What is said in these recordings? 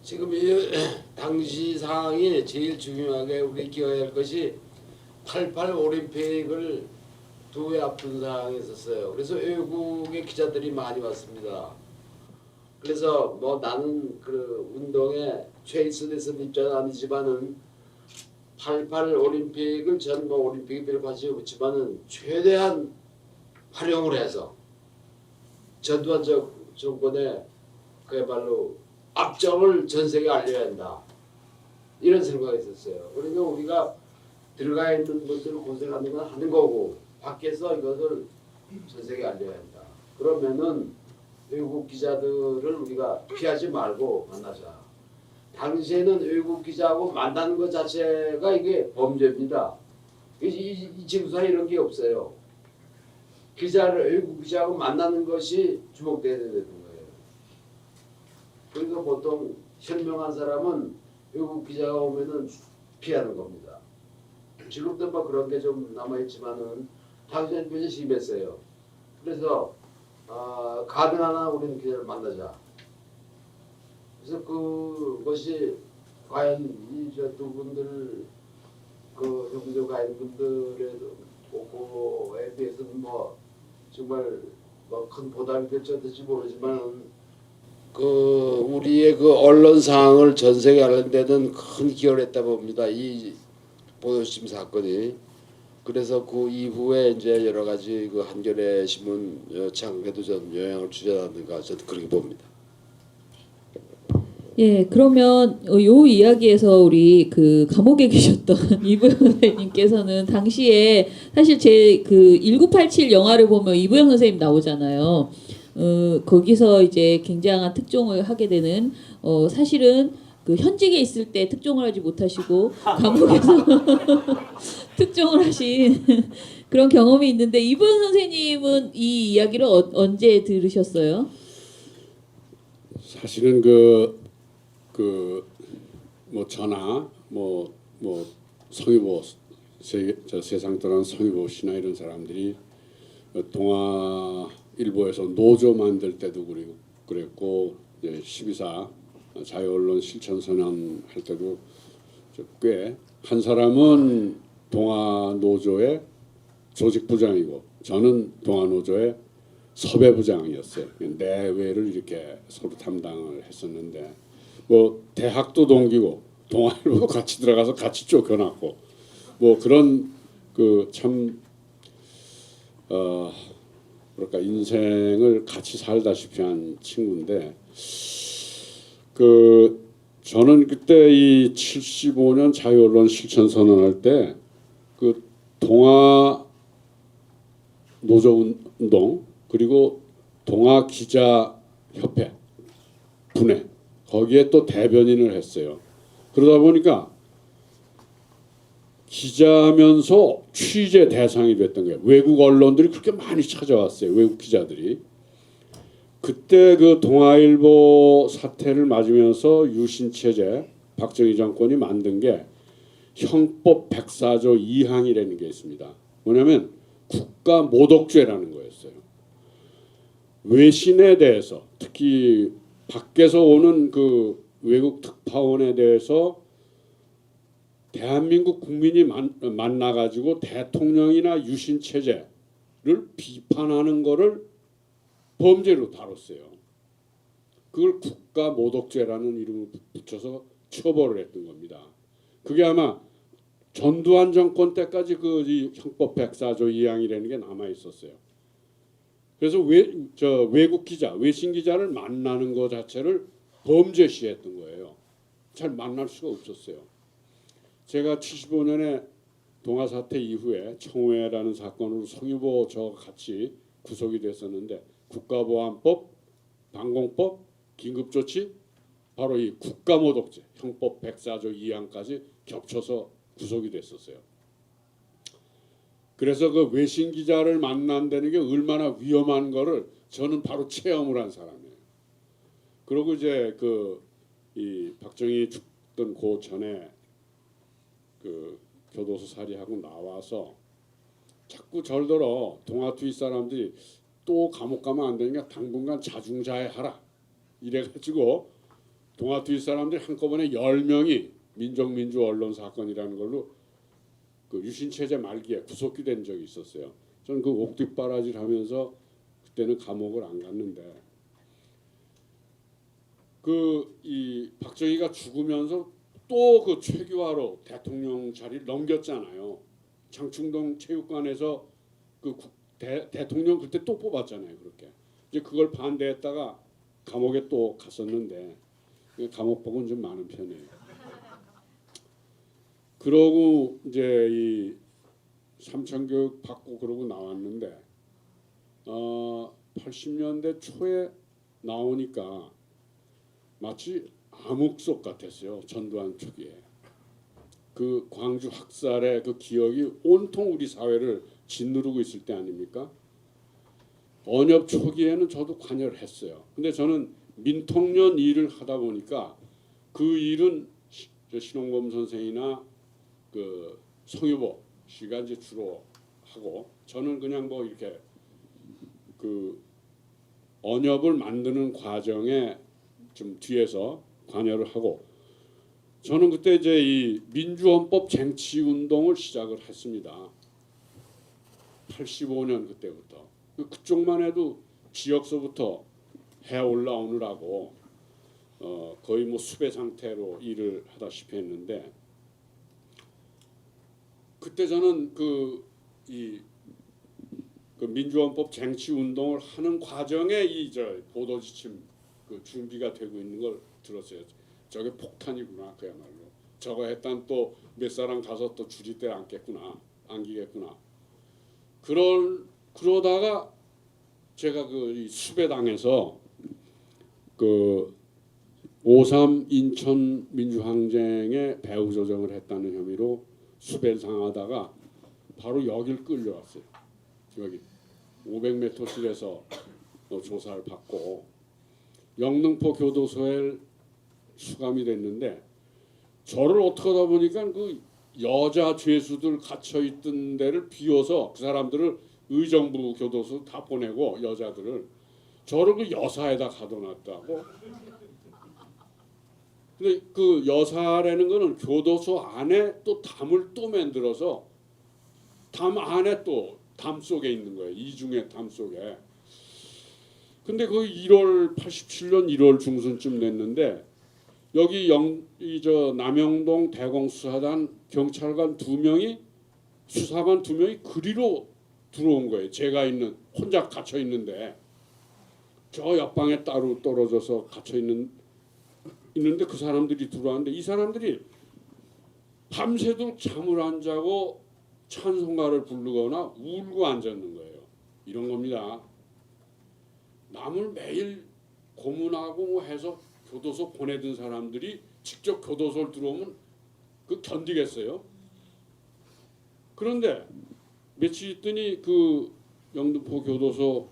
지금 이 당시 상황이 제일 중요하게 우리 기억해야 할 것이 88 올림픽을 두 해 앞둔 상황에 있었어요. 그래서 외국의 기자들이 많이 왔습니다. 그래서 뭐 나는 그 운동에 최일선에서 입장은 아니지만은 88 올림픽을 전 뭐 올림픽에 별 관심이 없지만은 최대한 활용을 해서 전두환 정권의 그야말로 압정을 전 세계에 알려야 한다. 이런 생각이 있었어요. 그러니까 우리가 들어가 있는 분들 고생하는 건 하는 거고 밖에서 이것을 전 세계에 알려야 한다. 그러면은 외국 기자들을 우리가 피하지 말고 만나자. 당시에는 외국 기자하고 만나는 것 자체가 이게 범죄입니다. 이 지구상에 이런 게 없어요. 외국 기자하고 만나는 것이 주목돼야 되는 거예요. 그러니까 보통 현명한 사람은 외국 기자가 오면은 피하는 겁니다. 지금도 뭐 그런 게 좀 남아있지만은 당시에는 굉장히 심했어요. 그래서 가능한 한 우리는 기자를 만나자. 그래서 그것이 과연 이 저 두 분들 그 형조 가인분들의 보고에 비해서는 뭐 정말 뭐 큰 보답이 될지 어떨지 모르지만 그 우리의 그 언론 상황을 전 세계에 알리는 데는 큰 기여를 했다 봅니다. 이 보도심 사건이. 그래서 그 이후에 이제 여러 가지 그 한겨레 신문 창에도 좀 영향을 주지 않았는가 저는 그렇게 봅니다. 예, 그러면 요 이야기에서 우리 그 감옥에 계셨던 이부영 선생님께서는 당시에 사실 제 그 1987 영화를 보면 이부영 선생님 나오잖아요. 거기서 이제 굉장한 특종을 하게 되는 사실은 그 현직에 있을 때 특종을 하지 못하시고 감옥에서 특종을 하신 그런 경험이 있는데 이부영 선생님은 이 이야기를 언제 들으셨어요? 사실은 뭐 저나 뭐 성유보 세상 떠난 성유보 씨나 이런 사람들이 동아일보에서 노조 만들 때도 그랬고 12.4 자유언론 실천선언 할 때도 꽤 한 사람은 동아노조의 조직부장이고 저는 동아노조의 섭외부장이었어요. 내외를 이렇게 서로 담당을 했었는데 뭐 대학도 동기고 동아일보도 같이 들어가서 같이 쫓겨났고 뭐 그런 그 참 뭐랄까 인생을 같이 살다시피 한 친구인데 저는 그때 이 75년 자유언론 실천 선언할 때 그 동아 노조 운동 그리고 동아 기자 협회 분회 거기에 또 대변인을 했어요. 그러다 보니까 기자면서 취재 대상이 됐던 거예요. 외국 언론들이 그렇게 많이 찾아왔어요. 외국 기자들이. 그때 그 동아일보 사태를 맞으면서 유신 체제 박정희 정권이 만든 게 형법 104조 2항이라는 게 있습니다. 뭐냐면 국가 모독죄라는 거였어요. 외신에 대해서 특히 밖에서 오는 그 외국 특파원에 대해서 대한민국 국민이 만나가지고 대통령이나 유신 체제를 비판하는 거를 범죄로 다뤘어요. 그걸 국가 모독죄라는 이름을 붙여서 처벌을 했던 겁니다. 그게 아마 전두환 정권 때까지 그 형법 104조 2항이라는 게 남아 있었어요. 그래서 외국 기자, 외신 기자를 만나는 것 자체를 범죄시했던 거예요. 잘 만날 수가 없었어요. 제가 75년에 동아 사태 이후에 청우회라는 사건으로 성유보 저와 같이 구속이 됐었는데 국가보안법, 방공법, 긴급조치 바로 이 국가모독죄 형법 104조 2항까지 겹쳐서 구속이 됐었어요. 그래서 그 외신 기자를 만난다는 게 얼마나 위험한 거를 저는 바로 체험을 한 사람이에요. 그리고 이제 이 박정희 죽던 그 전에 그 교도소 살이하고 나와서 자꾸 절더러 동아투이 사람들이 또 감옥 가면 안 되니까 당분간 자중자애하라 이래가지고 동아트윗 사람들이 한꺼번에 10명이 민족민주 언론 사건이라는 걸로 그 유신 체제 말기에 구속이 된 적이 있었어요. 저는 그 옥뒷바라지를 하면서 그때는 감옥을 안 갔는데 그 이 박정희가 죽으면서 또 그 최규하로 대통령 자리를 넘겼잖아요. 장충동 체육관에서 그 대통령 그때 또 뽑았잖아요. 그렇게 이제 그걸 반대했다가 감옥에 또 갔었는데 감옥복은 좀 많은 편이에요. 그러고 이제 이 삼천교육 받고 그러고 나왔는데 80년대 초에 나오니까 마치 암흑 속 같았어요. 전두환 초기에 그 광주 학살의 그 기억이 온통 우리 사회를 짓누르고 있을 때 아닙니까? 언협 초기에는 저도 관여를 했어요. 근데 저는 민통련 일을 하다 보니까 그 일은 신홍범 선생이나 그 성유보 씨가 이제 주로 하고 저는 그냥 뭐 이렇게 그 언협을 만드는 과정에 좀 뒤에서 관여를 하고 저는 그때 이제 이 민주헌법 쟁취 운동을 시작을 했습니다. 85년 그때부터 그쪽만 해도 지역서부터 해 올라오느라고 거의 뭐 수배 상태로 일을 하다시피 했는데 그때 저는 그 민주헌법 쟁취 운동을 하는 과정에 이 저 보도 지침 그 준비가 되고 있는 걸 들었어요. 저게 폭탄이구나 그야말로. 저거 했단 또 몇 사람 가서 또 줄이대 안기겠구나. 그러다가 제가 그 수배당에서 그 5.3 인천 민주항쟁에 배후 조정을 했다는 혐의로 수배를 당하다가 바로 여길 끌려왔어요. 여기 500m실에서 조사를 받고 영등포 교도소에 수감이 됐는데 저를 어떻게 하다 보니까 그 여자 죄수들 갇혀 있던 데를 비워서 그 사람들을 의정부 교도소 다 보내고 여자들을 저를 그 여사에다 가둬놨다고. 근데 그 여사라는 거는 교도소 안에 또 담을 또 만들어서 담 안에 또 담 속에 있는 거예요. 이중의 담 속에. 근데 그 87년 1월 중순쯤 됐는데 여기 남영동 대공수사단 경찰관 2명이 수사관 2명이 그리로 들어온 거예요. 제가 혼자 갇혀 있는데 저 옆방에 따로 떨어져서 갇혀 있는데 그 사람들이 들어왔는데 이 사람들이 밤새도록 잠을 안 자고 찬송가를 부르거나 울고 앉았는 거예요. 이런 겁니다. 남을 매일 고문하고 뭐 해서 교도소 보내던 사람들이 직접 교도소를 들어오면 그 견디겠어요? 그런데 며칠 있더니 그 영등포 교도소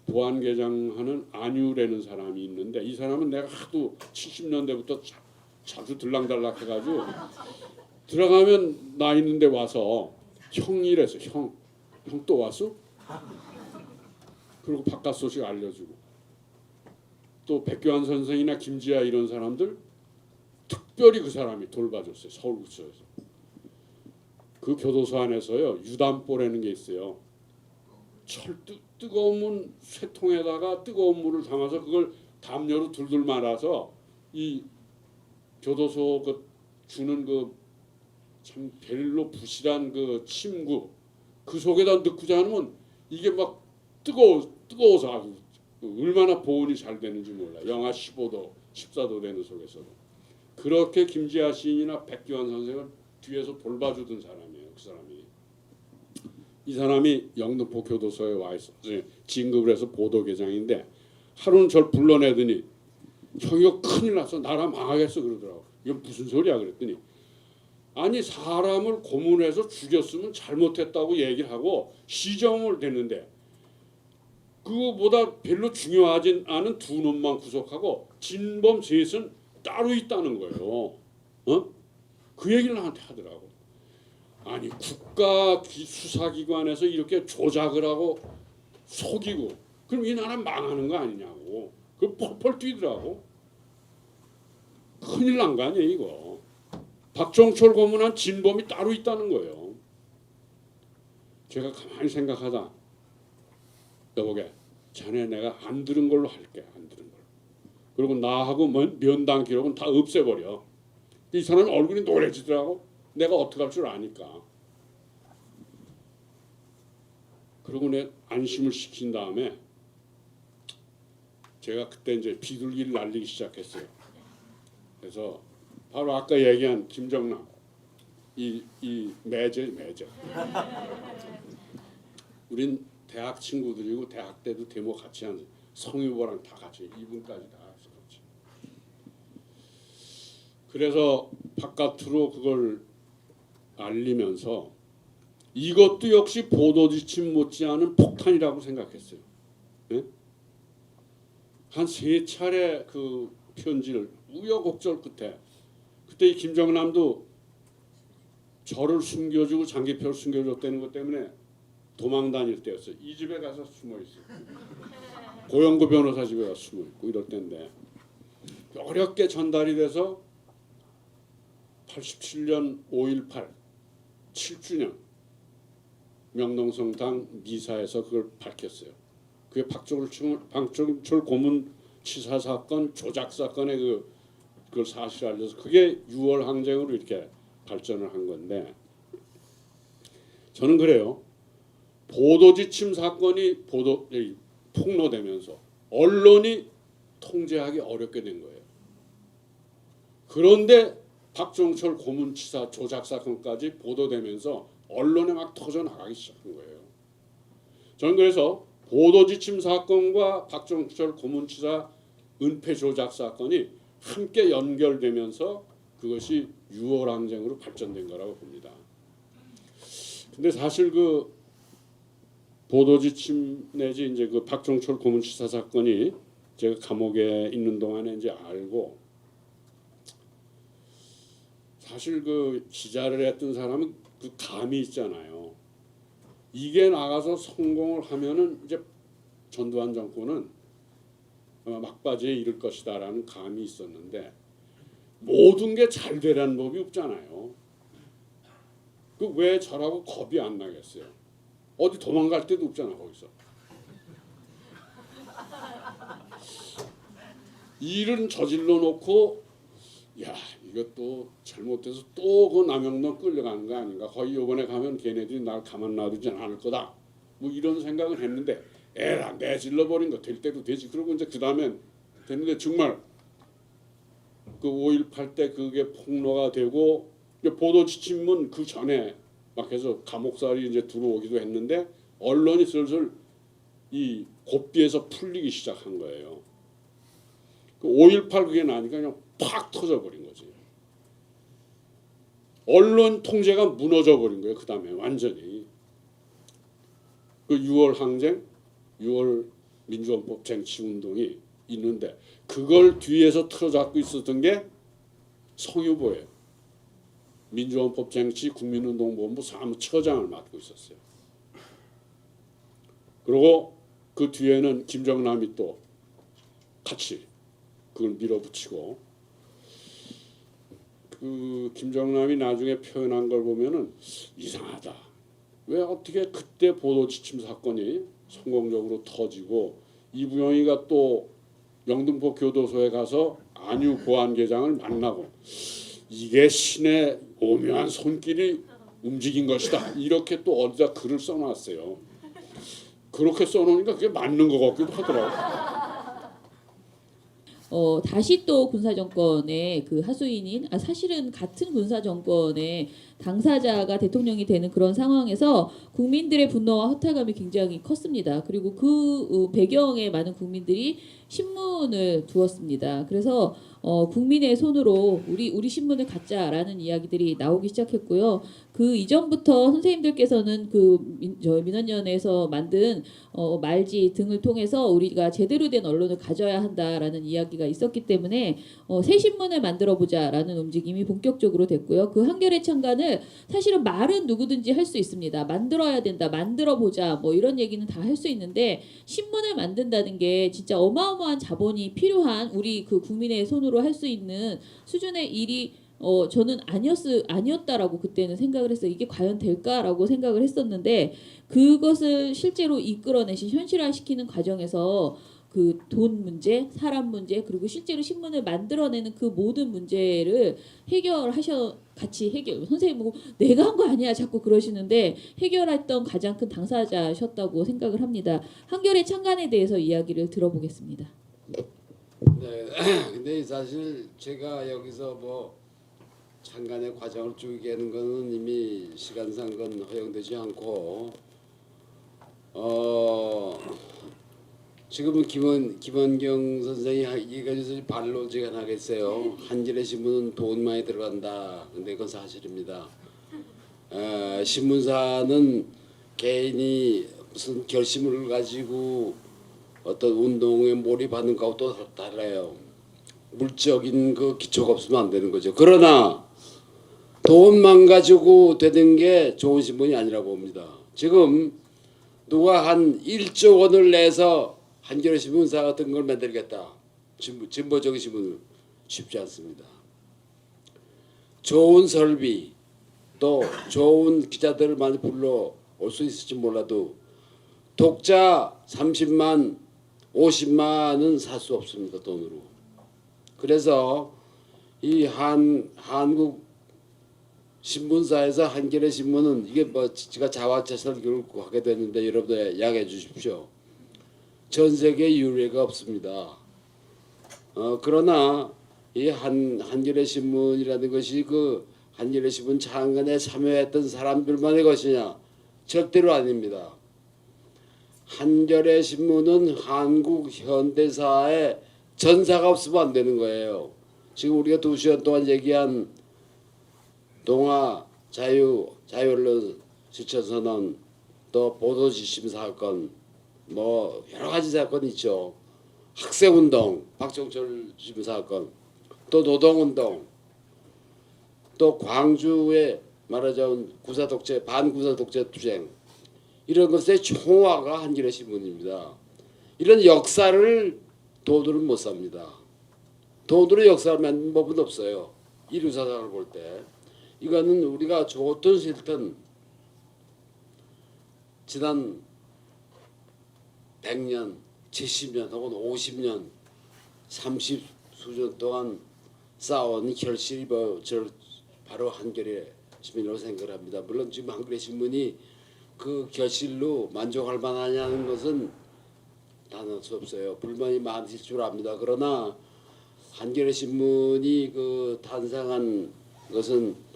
보안계장하는 안유라는 사람이 있는데 이 사람은 내가 하도 70년대부터 자주 들락달락 해가지고 들어가면 나 있는데 와서 형이랬어. 형 또 왔어? 그리고 바깥 소식 알려주고 또 백교환 선생이나 김지아 이런 사람들 특별히 그 사람이 돌봐줬어요. 서울구치소에서. 그 교도소 안에서요 유담보라는 게 있어요. 뜨거운 물 쇠통에다가 뜨거운 물을 담아서 그걸 담요로 둘둘 말아서 이 교도소 그 주는 그 참 별로 부실한 그 침구 그 속에다 넣고 자면 이게 막 뜨거워서 아주 얼마나 보온이 잘 되는지 몰라. 영하 15도 14도 되는 속에서도 그렇게 김지아 시인이나 백기환 선생을 뒤에서 돌봐주던 사람이에요. 그 사람이. 이 사람이 영등포 교도소에 와 있었어요. 진급을 해서 보도계장인데 하루는 저를 불러내더니 형 이거 큰일 났어. 나라 망하겠어 그러더라고. 이건 무슨 소리야 그랬더니 아니 사람을 고문해서 죽였으면 잘못했다고 얘기를 하고 시정을 됐는데 그거보다 별로 중요하진 않은 2놈만 구속하고 진범 셋은 따로 있다는 거예요. 그 얘기를 나한테 하더라고. 아니 국가 수사기관에서 이렇게 조작을 하고 속이고 그럼 이 나라 망하는 거 아니냐고. 그 펄펄 뛰더라고. 큰일 난 거 아니에요 이거. 박종철 고문한 진범이 따로 있다는 거예요. 제가 가만히 생각하다 여보게 자네 내가 안 들은 걸로 할게. 안 들은 걸로. 그리고 나하고 면담 기록은 다 없애버려. 이 사람 얼굴이 노래지더라고. 내가 어떻게 할 줄 아니까. 그러고 내 안심을 시킨 다음에 제가 그때 이제 비둘기를 날리기 시작했어요. 그래서 바로 아까 얘기한 김정남 이 매제 우린 대학 친구들이고 대학 때도 데모 같이 한 성유보랑 다 같이 이분까지 다 같이. 그래서 바깥으로 그걸 알리면서 이것도 역시 보도지침 못지않은 폭탄이라고 생각했어요. 네? 한 3차례 그 편지를 우여곡절 끝에 그때 이 김정남도 저를 숨겨주고 장기표를 숨겨줬다는 것 때문에 도망 다닐 때였어요. 이 집에 가서 숨어 있어요. 고영구 변호사 집에 가서 숨어 있고 이럴 때인데 어렵게 전달이 돼서 87년 5.18 7주년 명동성당 미사에서 그걸 밝혔어요. 그게 박종철 고문 치사 사건 조작 사건의 그걸 사실 알려서 그게 6월 항쟁으로 이렇게 발전을 한 건데 저는 그래요. 보도지침 사건이 폭로되면서 언론이 통제하기 어렵게 된 거예요. 그런데 박종철 고문치사 조작 사건까지 보도되면서 언론에 막 터져 나가기 시작한 거예요. 저는 그래서 보도지침 사건과 박종철 고문치사 은폐 조작 사건이 함께 연결되면서 그것이 6월 항쟁으로 발전된 거라고 봅니다. 근데 사실 그 보도지침 내지 이제 그 박종철 고문치사 사건이 제가 감옥에 있는 동안에 이제 알고 사실 그 기자를 했던 사람은 그 감이 있잖아요. 이게 나가서 성공을 하면은 이제 전두환 정권은 막바지에 이를 것이다라는 감이 있었는데 모든 게 잘 되라는 법이 없잖아요. 그 왜 저라고 겁이 안 나겠어요? 어디 도망갈 데도 없잖아 거기서. 일은 저질러 놓고 야 이것도 잘못돼서 또 그 남영동 끌려가는 거 아닌가. 거의 이번에 가면 걔네들이 날 가만 놔두진 않을 거다. 뭐 이런 생각을 했는데 에라 내질러 버린 거 될 때도 되지. 그러고 이제 그 다음엔 됐는데 정말 그 5.18 때 그게 폭로가 되고 보도지침은 그 전에 막 해서 감옥살이 이제 들어오기도 했는데 언론이 슬슬 이 고삐에서 풀리기 시작한 거예요. 그 5.18 그게 나니까 그냥 팍 터져버린 거지. 언론 통제가 무너져 버린 거예요. 그 다음에 완전히 그 6월 항쟁, 6월 민주헌법 쟁취운동이 있는데 그걸 뒤에서 틀어잡고 있었던 게 성유보예요. 민주헌법 쟁취 국민운동본부 사무처장을 맡고 있었어요. 그리고 그 뒤에는 김정남이 또 같이 그걸 밀어붙이고 그 김정남이 나중에 표현한 걸 보면은 이상하다. 왜 어떻게 그때 보도지침 사건이 성공적으로 터지고 이부영이가 또 영등포 교도소에 가서 안유 보안계장을 만나고 이게 신의 오묘한 손길이 움직인 것이다. 이렇게 또 어디다 글을 써놨어요. 그렇게 써놓으니까 그게 맞는 것 같기도 하더라고요. 다시 또 군사정권의 그 하수인인 사실은 같은 군사정권의 당사자가 대통령이 되는 그런 상황에서 국민들의 분노와 허탈감이 굉장히 컸습니다. 그리고 그 배경에 많은 국민들이 신문을 두었습니다. 그래서 국민의 손으로 우리 신문을 갖자라는 이야기들이 나오기 시작했고요. 그 이전부터 선생님들께서는 저 민원연에서 만든 말지 등을 통해서 우리가 제대로 된 언론을 가져야 한다라는 이야기가 있었기 때문에 새 신문을 만들어 보자라는 움직임이 본격적으로 됐고요. 그 한겨레 창간을 사실은 말은 누구든지 할 수 있습니다. 만들어야 된다, 만들어 보자, 뭐 이런 얘기는 다 할 수 있는데 신문을 만든다는 게 진짜 어마어마한 자본이 필요한 우리 그 국민의 손으로 손으로 할 수 있는 수준의 일이 저는 아니었다라고 그때는 생각을 했어요. 이게 과연 될까라고 생각을 했었는데 그것을 실제로 이끌어내신 현실화시키는 과정에서 그 돈 문제, 사람 문제, 그리고 실제로 신문을 만들어내는 그 모든 문제를 같이 해결. 선생님 뭐 내가 한 거 아니야 자꾸 그러시는데 해결했던 가장 큰 당사자셨다고 생각을 합니다. 한겨레 창간에 대해서 이야기를 들어보겠습니다. 네, 근데 사실 제가 여기서 뭐 창간의 과정을 쭉 얘기하는 거는 이미 시간상 건 허용되지 않고 지금은 김원경 선생이 이거에서 반론지가 나겠어요. 한겨레 신문은 돈 많이 들어간다. 근데 그건 사실입니다. 신문사는 개인이 무슨 결심을 가지고 어떤 운동에 몰입하는 거하고 또 달라요. 물적인 그 기초가 없으면 안 되는 거죠. 그러나 돈만 가지고 되는 게 좋은 신문이 아니라고 봅니다. 지금 누가 한 1조 원을 내서 한겨레 신문사 같은 걸 만들겠다. 진보적인 신문을 쉽지 않습니다. 좋은 설비 또 좋은 기자들을 많이 불러 올 수 있을지 몰라도 독자 30만 50만은 살 수 없습니다. 돈으로. 그래서 이 한국 신문사에서 한겨레 신문은 이게 뭐 제가 자화자설교를 하게 됐는데 여러분들 양해해 주십시오. 전 세계 유례가 없습니다. 그러나 이 한겨레 신문이라는 것이 그 한겨레 신문 창간에 참여했던 사람들만의 것이냐? 절대로 아닙니다. 한겨레 신문은 한국 현대사의 전사가 없으면 안 되는 거예요. 지금 우리가 2시간 동안 얘기한 동아 자유언론 실천선언 또 보도지심 사건 뭐 여러 가지 사건이 있죠. 학생운동 박정철 지심 사건 또 노동운동 또 광주의 말하자면 구사독재 반구사독재 투쟁 이런 것의 총화가 한겨레 신문입니다. 이런 역사를 돈으로 못 삽니다. 돈으로 역사를 만든 법은 없어요. 인류사상을 볼 때. 이거는 우리가 좋든 싫든 지난 100년, 70년 혹은 50년, 30수년 동안 쌓아온 결실이 바로 한겨레 신문이라고 생각을 합니다. 물론 지금 한겨레 신문이 그 결실로 만족할 만하냐는 것은 단언할 수 없어요. 불만이 많으실 줄 압니다. 그러나 한겨레 신문이 그 탄생한 것은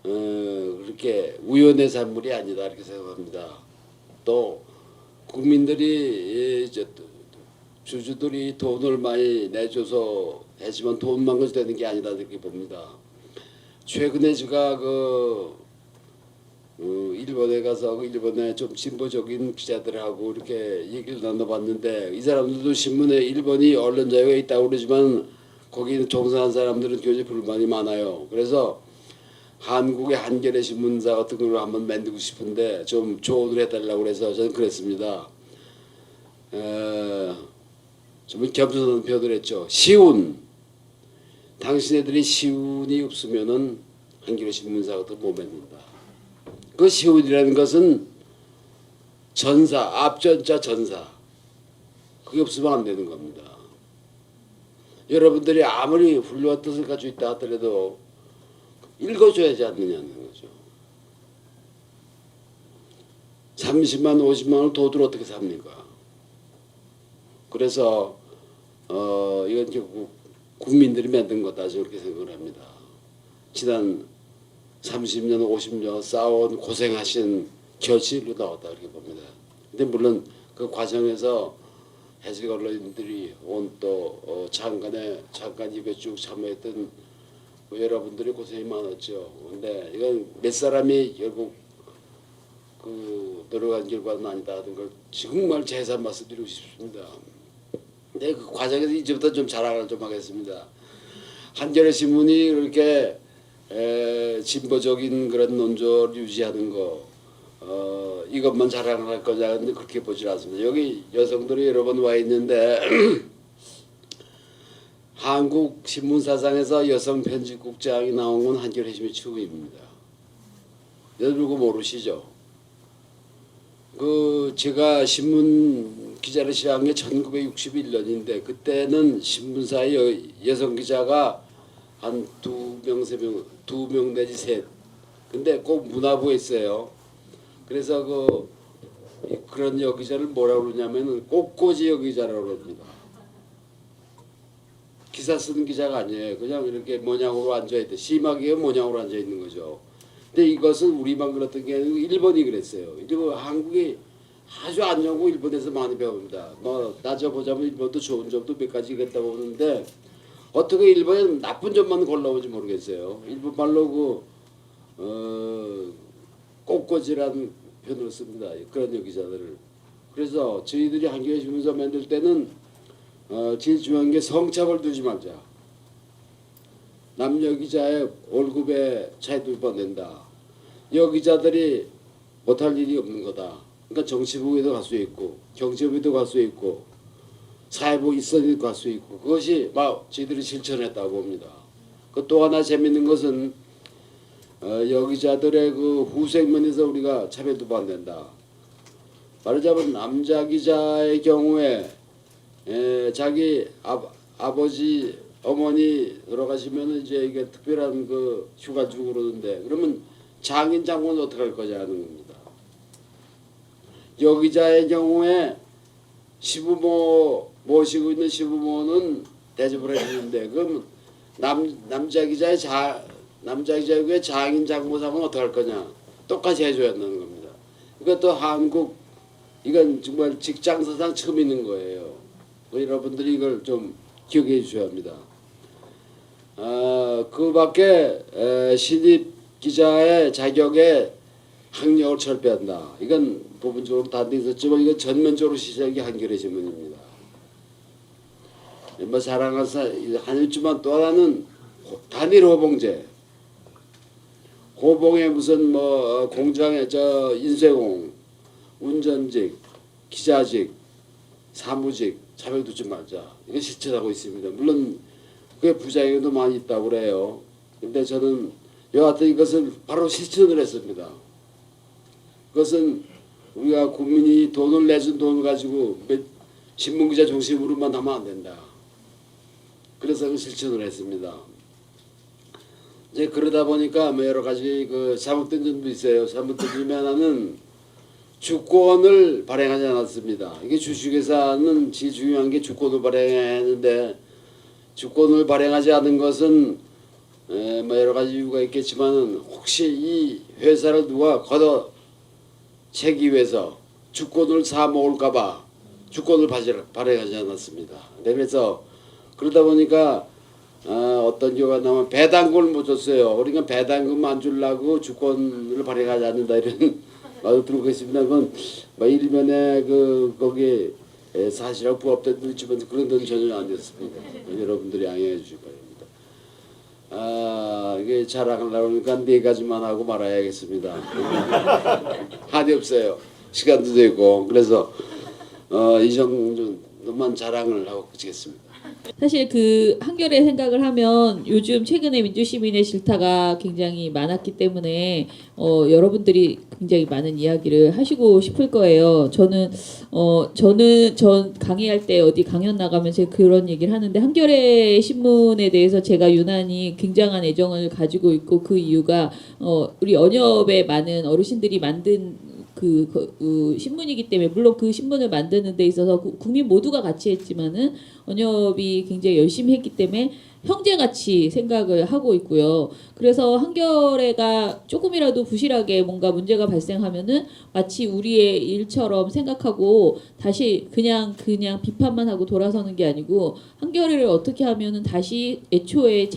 그렇게 우연의 산물이 아니다 이렇게 생각합니다. 또 국민들이 주주들이 돈을 많이 내줘서 했지만 돈만 가지고 되는 게 아니다 이렇게 봅니다. 최근에 제가 일본에 가서 일본에 좀 진보적인 기자들하고 이렇게 얘기를 나눠봤는데 이 사람들도 신문에 일본이 언론 자유가 있다고 그러지만 거기 종사한 사람들은 굉장히 불만이 많아요. 그래서 한국의 한겨레 신문사 같은 걸 한번 만들고 싶은데 좀 조언을 해달라고 그래서 저는 그랬습니다. 좀 겸손한 표현을 했죠. 시운. 당신네들이 시운이 없으면은 한겨레 신문사 같은 거 못 만든다. 그 시운이라는 것은 전사, 앞전자 전사. 그게 없으면 안 되는 겁니다. 여러분들이 아무리 훌륭한 뜻을 가지고 있다 하더라도 읽어줘야지 않느냐는 거죠. 30만 50만 원을 돈으로 어떻게 삽니까? 그래서 이건 결국 국민들이 만든 거다 저렇게 생각을 합니다. 지난 30년 50년 쌓아온 고생하신 결실로 나왔다 이렇게 봅니다. 근데 물론 그 과정에서 해석 언론인들이 온 또 잠깐 입에 쭉 참여했던 여러분들이 고생이 많았죠. 근데 이건 몇 사람이 결국 그 노력한 결과는 아니다 하는 걸 정말 재산 말씀드리고 싶습니다. 근데 그 과정에서 이제부터 좀 자랑을 좀 하겠습니다. 한겨레 신문이 그렇게 진보적인 그런 논조를 유지하는 거 이것만 자랑을 할 거냐 근데 그렇게 보질 않습니다. 여기 여성들이 여러 번 와 있는데 한국 신문사상에서 여성 편집국장이 나온 건 한겨레신문 처음입니다. 여러분 그거 모르시죠? 그 제가 신문 기자를 시작한 게 1961년인데 그때는 신문사에 여성 기자가 한 두 명 내지 셋. 근데 꼭 문화부에 있어요. 그래서 그런 여기자를 뭐라고 그러냐면은 꽃꽂이 여기자라고 그럽니다. 기사 쓰는 기자가 아니에요. 그냥 이렇게 모양으로 앉아 있대. 심하게 모양으로 앉아 있는 거죠. 근데 이것은 우리만 그랬던 게 아니고 일본이 그랬어요. 일본 한국이 아주 안 좋고 일본에서 많이 배웁니다. 뭐 따져보자면 일본도 좋은 점도 몇 가지 있겠다고 보는데 어떻게 일본에 나쁜 점만 골라오지 모르겠어요. 일본 말로 꽃꽂이라는 표현을 씁니다. 그런 여기자들을. 그래서 저희들이 한겨레 신문사 만들 때는 제일 중요한 게 성차별 두지 말자. 남녀 기자의 월급에 차이도 뻔된다. 여기자들이 못할 일이 없는 거다. 그러니까 정치부에도 갈 수 있고 경제부에도 갈 수 있고 사회부 있어도 갈 수 있고 그것이 막 저희들이 실천했다고 봅니다. 그 또 하나 재밌는 것은 여기자들의 그 후생면에서 우리가 차별도 받는다. 말하자면 남자 기자의 경우에 자기 아버지 어머니 돌아가시면 이제 이게 특별한 그 휴가 주고 그러는데 그러면 장인 장모는 어떻게 할 거냐 하는 겁니다. 여기자의 경우에 시부모 모시고 있는 시부모는 대접을 해주는데 그럼 남자 기자의 장인 장모상은 어떻게 할 거냐 똑같이 해줘야 한다는 겁니다. 이것도 한국 이건 정말 직장사상 처음 있는 거예요. 여러분들이 이걸 좀 기억해 주셔야 합니다. 그 밖에 신입 기자의 자격에 학력을 철폐한다. 이건 부분적으로 다른 데 있었지만 이건 전면적으로 시작이 한겨레 신문입니다. 뭐 한일주만 또 하나는 단일 호봉제. 호봉에 무슨 뭐 공장에 인쇄공, 운전직, 기자직, 사무직 차별 두지 말자. 이거 실천하고 있습니다. 물론 그게 부작용도 많이 있다고 그래요. 근데 저는 여하튼 이것을 바로 실천을 했습니다. 그것은 우리가 국민이 돈을 내준 돈을 가지고 신문기자 중심으로만 하면 안 된다. 그래서 그 실천을 했습니다. 이제 그러다 보니까 뭐 여러 가지 그 잘못된 점도 있어요. 잘못된 점이 하나는 주권을 발행하지 않았습니다. 이게 주식회사는 제일 중요한 게 주권을 발행했는데 주권을 발행하지 않은 것은 뭐 여러 가지 이유가 있겠지만은 혹시 이 회사를 누가 걷어 채기 위해서 주권을 사 먹을까봐 주권을 발행하지 않았습니다. 그래서 그러다 보니까 어떤 경우가 나오면 배당금을 못 줬어요. 그러니까 배당금 안 주려고 주권을 발행하지 않는다 이런 말도 들고 있습니다. 그건 뭐 일면에 거기 사실하고 부합된 도 있지만 그런 건 전혀 아니었습니다. 여러분들이 양해해 주시기 바랍니다. 이게 자랑하려고 하니까 네 가지만 하고 말아야겠습니다. 한이 없어요. 시간도 되고 그래서 이 정도만 자랑을 하고 그치겠습니다. 사실 그 한겨레 생각을 하면 요즘 최근에 민주시민의 질타가 굉장히 많았기 때문에 여러분들이 굉장히 많은 이야기를 하시고 싶을 거예요. 저는 강의할 때 어디 강연 나가면서 그런 얘기를 하는데 한겨레 신문에 대해서 제가 유난히 굉장한 애정을 가지고 있고 그 이유가 우리 언협에 많은 어르신들이 만든 신문이기 때문에 물론 그 신문을 만드는 데 있어서 국민 모두가 같이 했지만은 언협이 굉장히 열심히 했기 때문에 형제같이 생각을 하고 있고요. 그래서 한겨레가 조금이라도 부실하게 뭔가 문제가 발생하면은 마치 우리의 일처럼 생각하고 다시 그냥 비판만 하고 돌아서는 게 아니고 한겨레를 어떻게 하면은 다시 애초에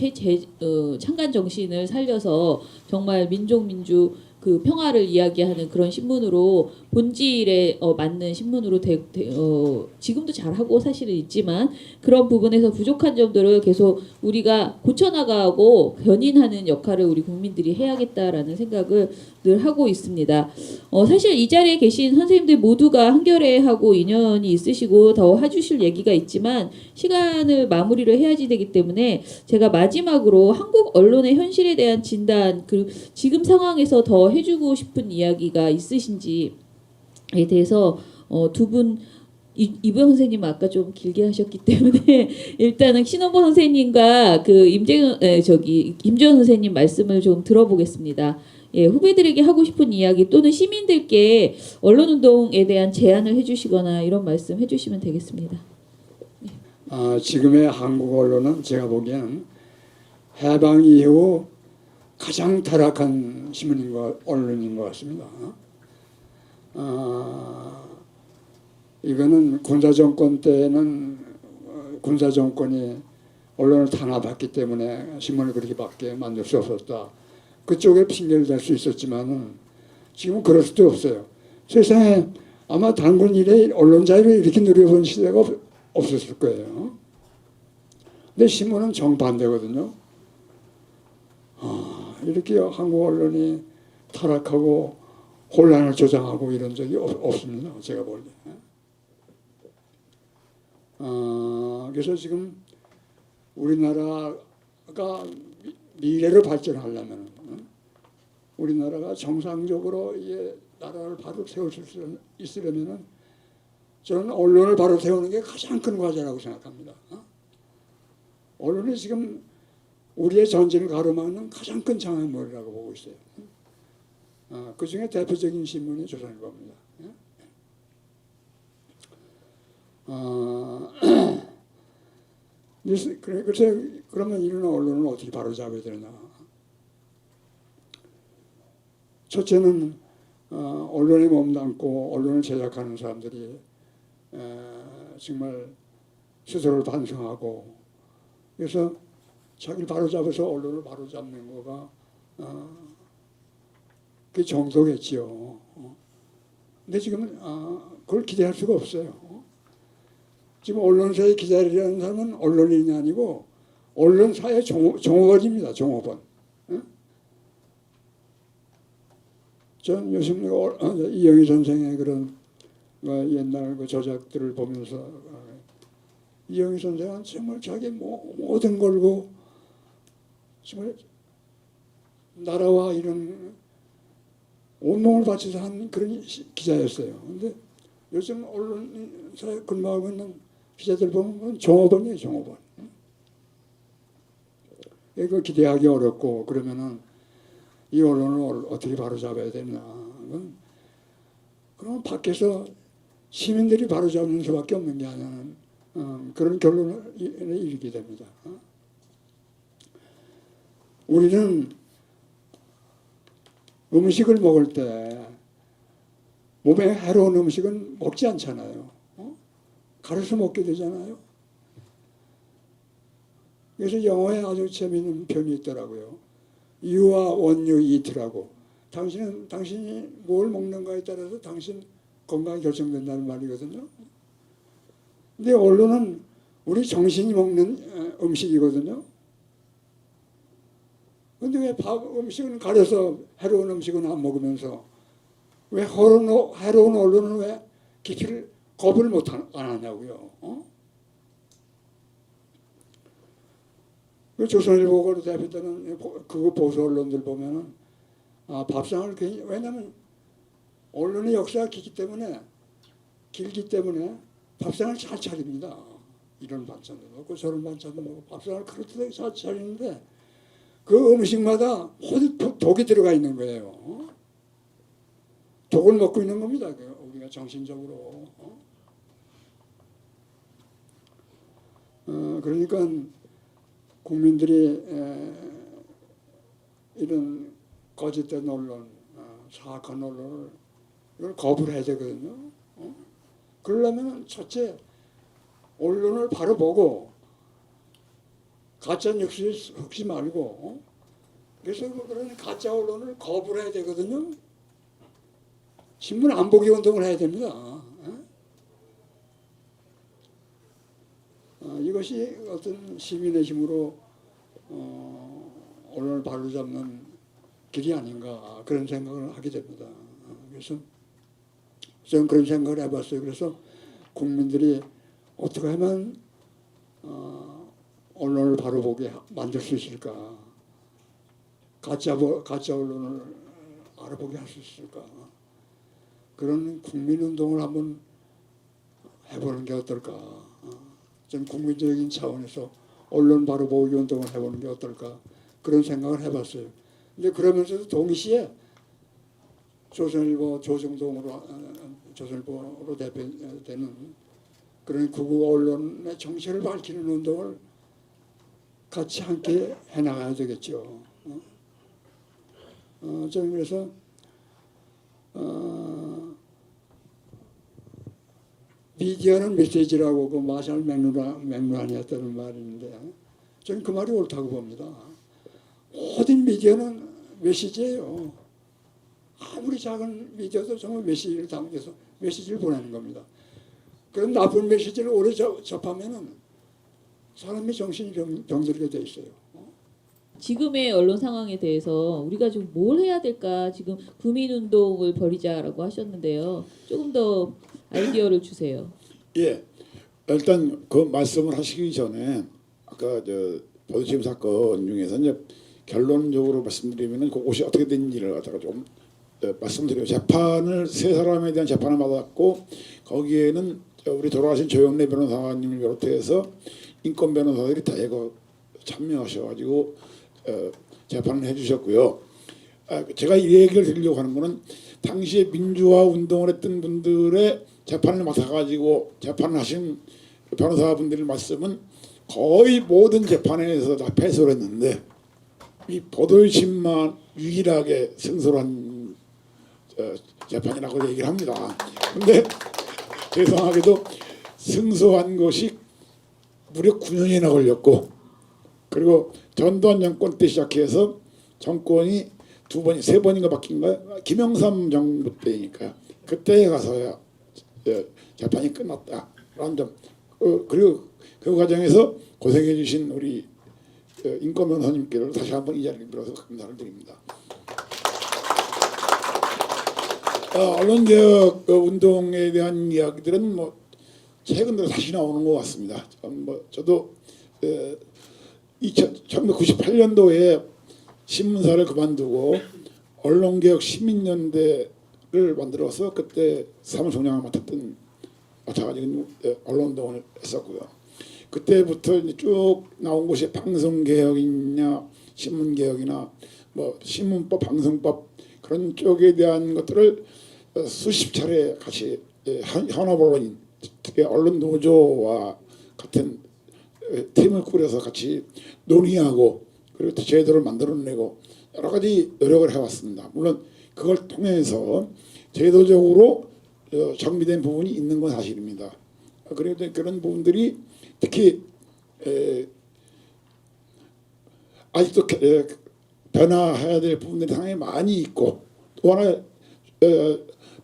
창간 정신을 살려서 정말 민족 민주 그 평화를 이야기하는 그런 신문으로 본질에 맞는 신문으로 지금도 잘하고 사실은 있지만 그런 부분에서 부족한 점들을 계속 우리가 고쳐나가고 견인하는 역할을 우리 국민들이 해야겠다라는 생각을 늘 하고 있습니다. 사실 이 자리에 계신 선생님들 모두가 한겨레하고 인연이 있으시고 더 해주실 얘기가 있지만 시간을 마무리를 해야지 되기 때문에 제가 마지막으로 한국 언론의 현실에 대한 진단 그리고 지금 상황에서 더 해주고 싶은 이야기가 있으신지에 대해서 두 분 이부영 선생님은 아까 좀 길게 하셨기 때문에 일단은 신원보 선생님과 그 김주현 선생님 말씀을 좀 들어보겠습니다. 예, 후배들에게 하고 싶은 이야기 또는 시민들께 언론운동에 대한 제안을 해주시거나 이런 말씀 해주시면 되겠습니다. 지금의 한국 언론은 제가 보기에는 해방 이후 가장 타락한 언론인 것 같습니다. 이거는 군사정권 때는 군사정권이 언론을 탄압했기 때문에 신문을 그렇게밖에 만들 수 없었다. 그쪽에 핑계를 댈 수 있었지만은 지금은 그럴 수도 없어요. 세상에 아마 단군 이래 언론 자유를 이렇게 누려본 시대가 없었을 거예요. 근데 신문은 정반대거든요. 이렇게 한국 언론이 타락하고 혼란을 조장하고 이런 적이 없습니다. 제가 볼 때. 그래서 지금 우리나라가 미래를 발전하려면 우리나라가 정상적으로 나라를 바로 세울 수 있으려면 저는 언론을 바로 세우는 게 가장 큰 과제라고 생각합니다. 언론이 지금 우리의 전진을 가로막는 가장 큰 장애물이라고 보고 있어요. 그 중에 대표적인 신문이 조선일보입니다. 그래서 그러면 이런 언론을 어떻게 바로잡아야 되나? 첫째는 언론에 몸담고 언론을 제작하는 사람들이 정말 스스로를 반성하고 그래서 자기를 바로잡아서 언론을 바로잡는 거가 그게 정도겠지요. 근데 지금은 그걸 기대할 수가 없어요. 지금 언론사에 기다리려는 사람은 언론인이 아니고 언론사의 종업원입니다. 종업원. 전 요즘 이영희 선생의 그런 옛날 그 저작들을 보면서 이영희 선생은 정말 자기 모든 걸고 정말 나라와 이런 온몸을 바쳐서 한 그런 기자였어요. 근데 요즘 언론사에 근무하고 있는 기자들 보면 종업원이에요, 종업원. 이거 기대하기 어렵고 그러면은 이 언론을 어떻게 바로잡아야 되나? 그러면 밖에서 시민들이 바로잡는 수밖에 없는 게 아니라는 그런 결론을 이르게 됩니다. 우리는 음식을 먹을 때 몸에 해로운 음식은 먹지 않잖아요. 가려서 먹게 되잖아요. 그래서 영어에 아주 재미있는 표현이 있더라고요. 유와 원유 이트라고. 당신이 뭘 먹는가에 따라서 당신 건강이 결정된다는 말이거든요. 근데 언론은 우리 정신이 먹는 음식이거든요. 근데 왜 음식은 가려서 해로운 음식은 안 먹으면서 왜 해로운 언론은 왜 깊이를 겁을 안 하냐고요. 그 조선일보가 대표되는 그 보수 언론들 보면은 밥상을 왜냐하면 언론의 역사가 길기 때문에 밥상을 잘 차립니다. 이런 반찬도 먹고 저런 반찬도 먹고 밥상을 그렇게 잘 차리는데 그 음식마다 모두 독이 들어가 있는 거예요. 독을 먹고 있는 겁니다. 우리가 정신적으로. 그러니까 국민들이 이런 거짓된 언론, 사악한 언론을 이걸 거부를 해야 되거든요. 그러려면 첫째 언론을 바로 보고 가짜 뉴스 섞지 말고 그래서 그런 가짜 언론을 거부를 해야 되거든요. 신문 안 보기 운동을 해야 됩니다. 이것이 어떤 시민의 힘으로 언론을 바로잡는 길이 아닌가 그런 생각을 하게 됩니다. 그래서 저는 그런 생각을 해봤어요. 그래서 국민들이 어떻게 하면 언론을 바로 보게 만들 수 있을까? 가짜 언론을 알아보게 할 수 있을까? 그런 국민운동을 한번 해보는 게 어떨까? 좀 국민적인 차원에서 언론 바로 보기 운동을 해보는 게 어떨까? 그런 생각을 해봤어요. 근데 그러면서도 동시에 조선일보 조선일보로 대표되는 그런 극우 언론의 정체를 밝히는 운동을 같이 함께 해나가야 되겠죠. 저는 그래서 미디어는 메시지라고 그 마샬 맥루한이 했다는 말이 있는데 저는 그 말이 옳다고 봅니다. 모든 미디어는 메시지예요. 아무리 작은 미디어도 정말 메시지를 담겨서 메시지를 보내는 겁니다. 그런 나쁜 메시지를 오래 접하면은 사람이 정신이 병들게 돼 있어요. 지금의 언론 상황에 대해서 우리가 좀 뭘 해야 될까? 지금 구민운동을 벌이자라고 하셨는데요. 조금 더 아이디어를 주세요. 예, 일단 그 말씀을 하시기 전에 아까 저 보도체험 사건 중에서 이제 결론적으로 말씀드리면은 그것이 어떻게 된지를 갖다가 좀 말씀드려요. 재판을 세 사람에 대한 재판을 받았고 거기에는 우리 돌아가신 조영래 변호사님을 비롯해서 인권 변호사들이 대거 참여하셔가지고 재판을 해주셨고요. 제가 이 얘기를 드리려고 하는 거는 당시에 민주화 운동을 했던 분들의 재판을 맡아가지고 재판을 하신 변호사분들의 말씀은 거의 모든 재판에서 다 패소를 했는데 이 보도심만 유일하게 승소한 재판이라고 얘기를 합니다. 근데 죄송하게도 승소한 것이 무려 9년이나 걸렸고 그리고 전두환 정권 때 시작해서 정권이 세 번인가 바뀐 거야. 김영삼 정부 때니까 그때에 가서야 재판이 끝났다라는 점. 그리고 그 과정에서 고생해 주신 우리 인권 변호사님께를 다시 한번 이 자리를 빌어서 감사를 드립니다. 언론개혁 운동에 대한 이야기들은 뭐 최근 들어 다시 나오는 것 같습니다. 저도 1998년도에 신문사를 그만두고 언론개혁 시민연대를 만들어서 그때 사무총장을 맡아가지고 언론운동을 했었고요. 그때부터 이제 쭉 나온 것이 방송개혁이냐 신문개혁이나 뭐 신문법 방송법 그런 쪽에 대한 것들을 수십 차례 같이 현업언론인 특히 언론노조와 같은 팀을 꾸려서 같이 논의하고 그리고 제도를 만들어내고 여러 가지 노력을 해왔습니다. 물론 그걸 통해서 제도적으로 정비된 부분이 있는 건 사실입니다. 그런데 그런 부분들이 특히 아직도 변화해야 될 부분들이 상당히 많이 있고 또 하나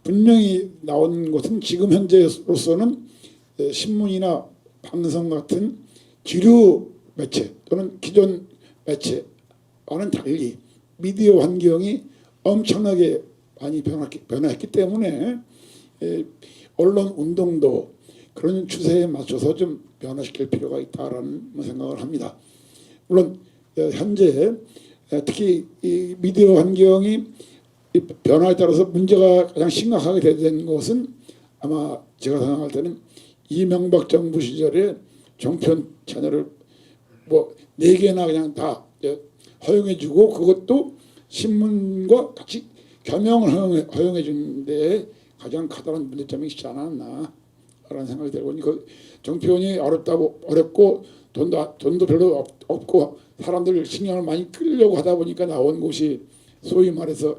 분명히 나온 것은 지금 현재로서는 신문이나 방송 같은 주류 매체 또는 기존 매체와는 달리 미디어 환경이 엄청나게 많이 변화했기 때문에 언론 운동도 그런 추세에 맞춰서 좀 변화시킬 필요가 있다라는 생각을 합니다. 물론 현재 특히 이 미디어 환경이 변화에 따라서 문제가 가장 심각하게 된 것은 아마 제가 생각할 때는 이명박 정부 시절에 종편 채널을 뭐 4개나 그냥 다 허용해주고 그것도 신문과 같이 겸용을 허용해 준 데 가장 커다란 문제점이 있지 않았나라는 생각이 들고 그 종편이 어렵고 돈도 별로 없고 사람들 신경을 많이 끌려고 하다 보니까 나온 곳이 소위 말해서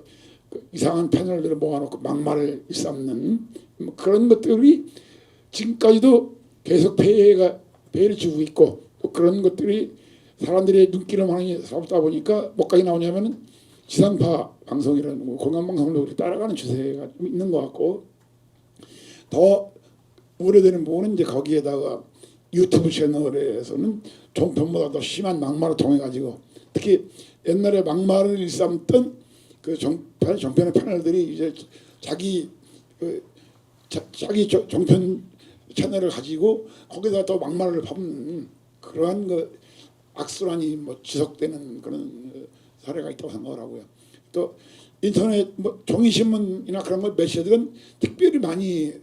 이상한 패널들을 모아놓고 막말을 일삼는 그런 것들이 지금까지도 계속 폐해를 주고 있고 또 그런 것들이 사람들이 눈길을 많이 잡다 보니까 뭐까지 나오냐면은 지상파 방송이라는 뭐 공영방송도 그렇게 따라가는 추세가 좀 있는 것 같고, 더 우려되는 부분은 이제 거기에다가 유튜브 채널에서는 종편보다 더 심한 막말을 통해 가지고, 특히 옛날에 막말을 일삼던 그 종편의 패널들이 이제 자기 종편 채널을 가지고 거기다 또 막말을 퍼붓는 그러한 그 악순환이 뭐 지속되는 그런 사례가 있다고 생각을 하고요. 또 인터넷 뭐 종이신문이나 그런 거 매체들은 특별히 많이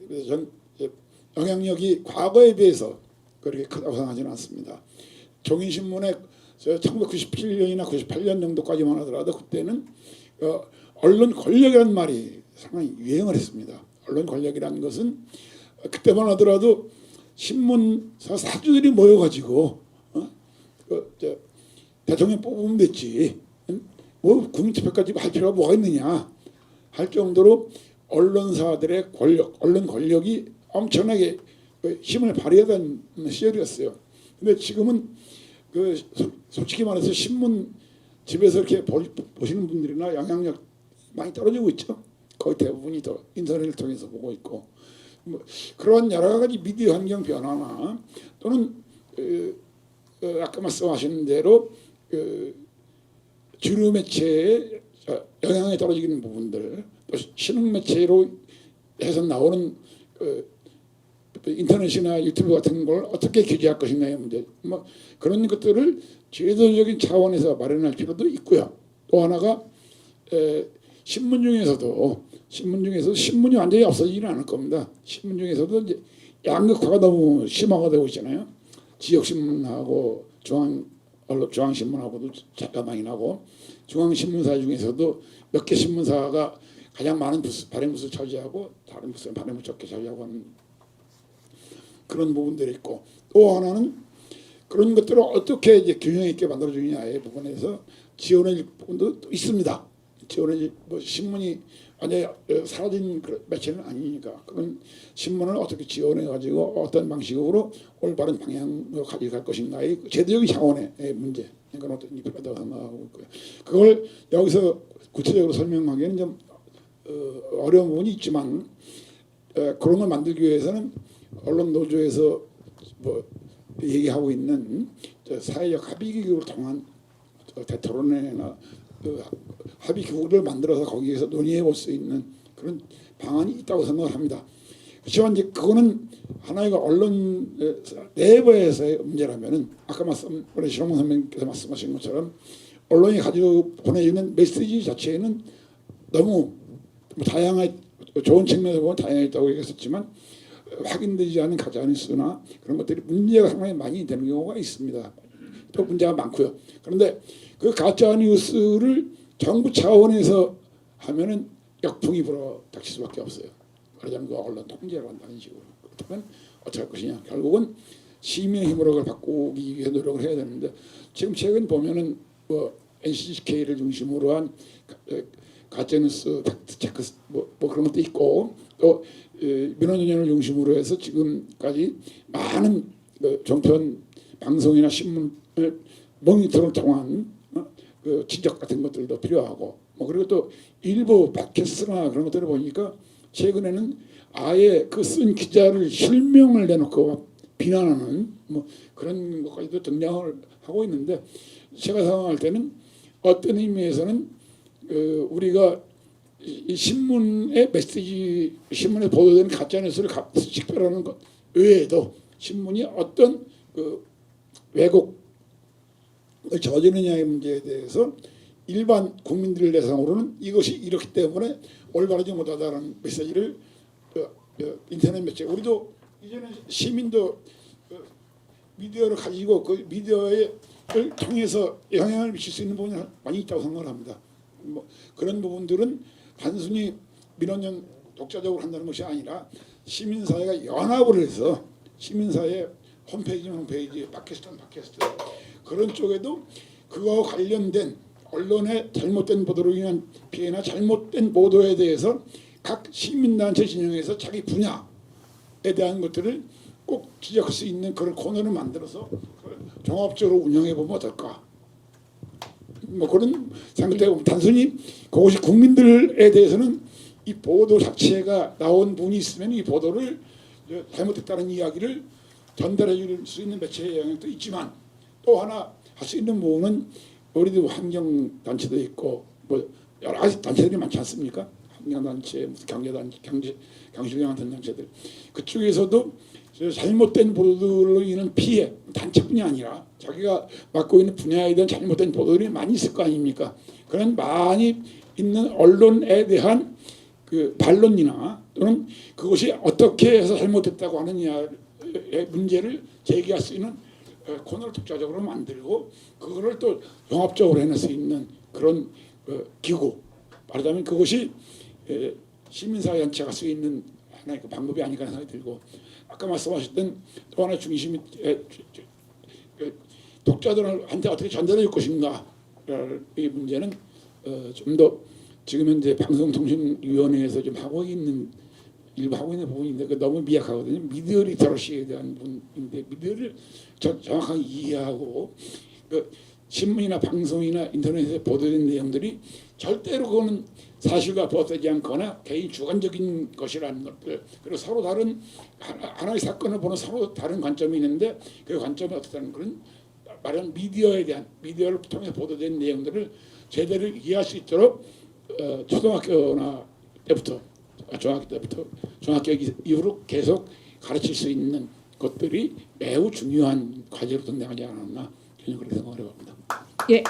영향력이 과거에 비해서 그렇게 크다고 생각하지는 않습니다. 종이신문에 1997년이나 98년 정도까지만 하더라도 그때는 언론 권력이라는 말이 상당히 유행을 했습니다. 언론 권력이라는 것은 그때만 하더라도 신문사 사주들이 모여가지고 대통령 뽑으면 됐지, 뭐 국민투표까지 할 필요가 뭐가 있느냐 할 정도로 언론사들의 권력, 언론 권력이 엄청나게 힘을 발휘하던 시절이었어요. 근데 지금은 그 솔직히 말해서 신문 집에서 이렇게 보시는 분들이나 영향력 많이 떨어지고 있죠. 거의 대부분이 더 인터넷을 통해서 보고 있고, 뭐 그런 여러 가지 미디어 환경 변화나 또는 아까 말씀하신 대로 주류 매체에 영향이 떨어지는 부분들, 또 신흥 매체로 해서 나오는 인터넷이나 유튜브 같은 걸 어떻게 규제할 것인가의 문제, 뭐 그런 것들을 제도적인 차원에서 마련할 필요도 있고요. 또 하나가 신문 중에서도 신문이 완전히 없어지지는 않을 겁니다. 신문 중에서도 이제 양극화가 너무 심화가 되고 있잖아요. 지역 신문하고 중앙신문하고도 차이가 많이 나고, 중앙신문사 중에서도 몇 개 신문사가 가장 많은 발행 부수를 차지하고 다른 부수는 발행을 적게 차지하고 하는 그런 부분들이 있고, 또 하나는 그런 것들을 어떻게 이제 균형 있게 만들어주느냐의 부분에서 지원의 부분도 또 있습니다. 지원의 뭐 신문이 완전히 사라진 매체는 아니니까 그건 신문을 어떻게 지원해 가지고 어떤 방식으로 올바른 방향으로 가져갈 것인가의 제도적인 차원의 문제, 그건 어떤 필요하다고 생각하고 있고요. 그걸 여기서 구체적으로 설명하기에는 좀 어려운 부분이 있지만, 그런 걸 만들기 위해서는 언론 노조에서 뭐 얘기하고 있는 사회적 합의 기구를 통한 대토론회나 합의 기구를 만들어서 거기에서 논의해 볼 수 있는 그런 방안이 있다고 생각을 합니다. 그렇지만 이제 그거는 하나의 언론 내부에서의 문제라면은 아까 우리 신홍문 선생님께서 말씀하신 것처럼 언론이 가지고 보내주는 메시지 자체에는 너무 다양한, 좋은 측면에서 보면 다양했다고 얘기했었지만 확인되지 않은 가짜 뉴스나 그런 것들이 문제가 상당히 많이 되는 경우가 있습니다. 또 문제가 많고요. 그런데 그 가짜 뉴스를 정부 차원에서 하면은 역풍이 불어 닥칠 수밖에 없어요. 그러자면 그 언론 통제를 한다는 식으로. 그렇다면 어떻게 할 것이냐. 결국은 시민의 힘으로 그걸 바꾸기 위해 노력을 해야 되는데, 지금 최근 보면은 뭐 NCK를 중심으로 한 가짜뉴스 팩트체크 뭐 그런 것도 있고, 또 민원연을 중심으로 해서 지금까지 많은 종편 방송이나 신문을 모니터를 통한 그 지적 같은 것들도 필요하고, 뭐 그리고 또 일부 팟캐스트나 그런 것들을 보니까 최근에는 아예 그 쓴 기자를 실명을 내놓고 비난하는 뭐 그런 것까지도 등장을 하고 있는데, 제가 생각할 때는 어떤 의미에서는 우리가 이 신문의 메시지, 신문에 보도되는 가짜 뉴스를 식별하는 것 외에도 신문이 어떤 그 왜곡을 저지르느냐의 문제에 대해서 일반 국민들을 대상으로는 이것이 이렇기 때문에 올바르지 못하다는 메시지를 인터넷 매체, 우리도 이제는 시민도 미디어를 가지고 그 미디어를 통해서 영향을 미칠 수 있는 부분이 많이 있다고 생각을 합니다. 뭐 그런 부분들은 단순히 민원연 독자적으로 한다는 것이 아니라 시민사회가 연합을 해서 시민사회 홈페이지, 팟캐스트 그런 쪽에도 그거와 관련된 언론의 잘못된 보도로 인한 피해나 잘못된 보도에 대해서 각 시민단체 진영에서 자기 분야에 대한 것들을 꼭 지적할 수 있는 그런 코너를 만들어서 종합적으로 운영해 보면 어떨까? 뭐 그런 생각되고 단순히 그것이 국민들에 대해서는 이 보도 자체가 나온 분이 있으면 이 보도를 잘못했다는 이야기를 전달해 줄 수 있는 매체의 영향도 있지만 또 하나 할 수 있는 부분은 우리도 환경 단체도 있고 뭐 여러 가지 단체들이 많지 않습니까? 환경 단체, 무슨 경제 단체, 경실련 같은 단체들 그쪽에서도 잘못된 보도로 인한 피해 단체뿐이 아니라 자기가 맡고 있는 분야에 대한 잘못된 보도들이 많이 있을 거 아닙니까? 그런 많이 있는 언론에 대한 그 반론이나 또는 그것이 어떻게 해서 잘못됐다고 하느냐의 문제를 제기할 수 있는 코너를 독자적으로 만들고 그거를 또 종합적으로 해낼 수 있는 그런 기구 말하자면 그것이 시민사회 단체가 할 수 있는 하나의 그 방법이 아닌가 생각이 들고 아까 말씀하셨던 또 하나의 중심이 독자들한테 어떻게 전달해 줄 것인가 이 문제는 좀 더 지금 현재 방송통신위원회에서 좀 하고 있는 일부 하고 있는 부분인데 그 너무 미약하거든요. 미디어 리터러시에 대한 부분인데 미디어를 정확하게 이해하고 그 신문이나 방송이나 인터넷에 보도된 내용들이 절대로 그거는 사실과 부합되지 않거나 개인 주관적인 것이라는 것들 그리고 서로 다른 하나의 사건을 보는 서로 다른 관점이 있는데 그 관점이 어떻다는 그런 말하는 미디어에 대한 미디어를 통해 보도된 내용들을 제대로 이해할 수 있도록 초등학교나 때부터 중학교 때부터 중학교 이후로 계속 가르칠 수 있는 것들이 매우 중요한 과제로 등장하지 않았나 저는 그렇게 생각을 해봅니다. 예.